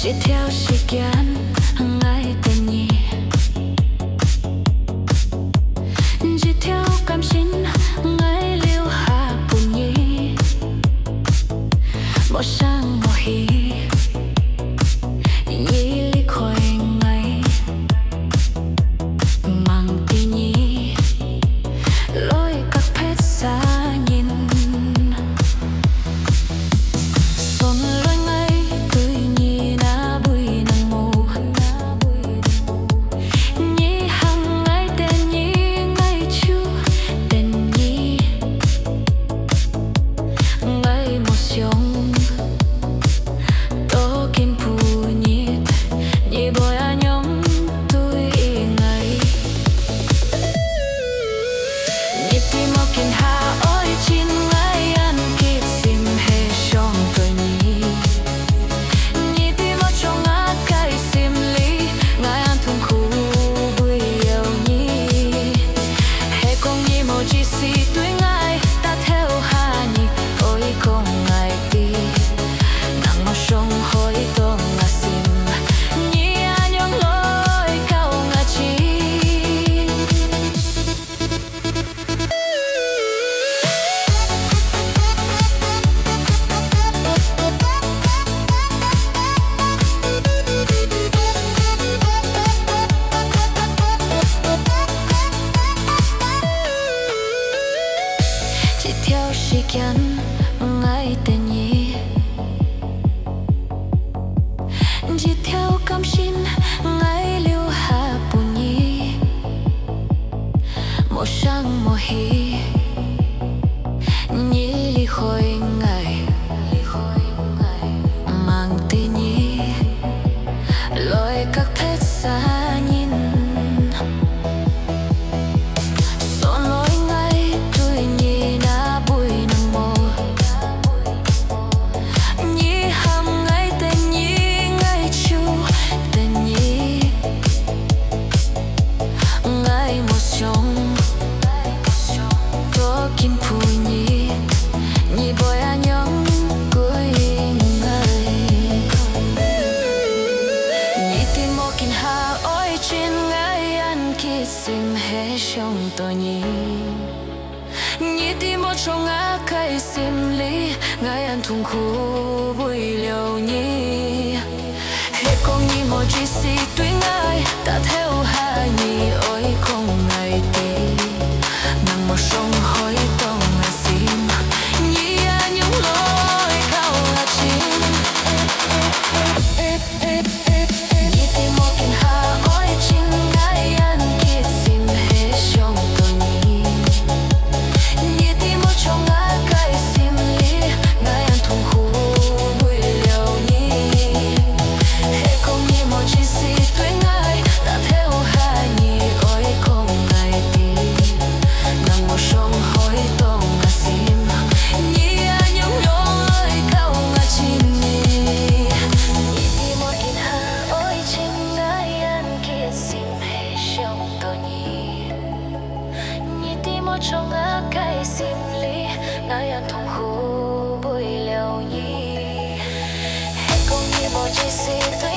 chỉ theo時間愛的你，只條感情愛留下不易，無聲無息，已離開愛，mang tin nhí lối các phép xa nhìn son lối ngay tươi nhí na bụi nắng mù nhí hằng ngày tên nhí ngày chu tên nhí ngày một sông tô kim phù nhí nhí bồi anh nhông tôi ngày nhí tim một kinh hà ôi chín ngày ăn kịp sim hè trong tôi nhí nhí tim một trong ngã cái sim lý ngày ăn thùng khu bụi yêu nhí hè con nhí một chỉ si tuổi ngày ta theo hà nhí ôi con ngày đi nắng một sông hối to ngã sim nhí anh nhung lối cao ngã chi chỉ theo時間愛的你，只條感情愛留下不易，無聲無息，你離開愛mang tin nhí lối các phép xa nhìn son lối ngay tươi nhí na bụi nắng mù nhí hằng ngày tên nhí ngày chu tên nhí ngày một sông tô kim phù nhí nhí bồi anh nhông cuối ngày nhí tim một kinh hà ôi trên ngày ăn kia sim hè trong tôi nhí nhí tim một trong ngã cái sim lý ngày ăn thùng khu bụi liều nhí hè con nhí một chỉ si tuổi ngày ta theo hà nhí ôi không ngày đi nắng một sông hối to ngã sim nhí anh nhung lối cao ngã chim nhí tim một kinh hà ôi chín ngày ăn kia sim hè trong tôi nhí nhí tim một trong ngã cái sim lý ngày ăn thùng khu bụi liều nhí hè con nhí một chỉ si tuổi ngày ta theo hà nhí ôi không ngày đi nắng một sông hối to ngã sim nhí anh nhung lối cao ngã chim nhí tim một kinh hà ôi chín ngày ăn kia sim hè trong tôi nhí nhí tim một trong ngã cái sim lý ngày ăn thùng khu bụi liều nhí hè con nhí một chỉ si tuổi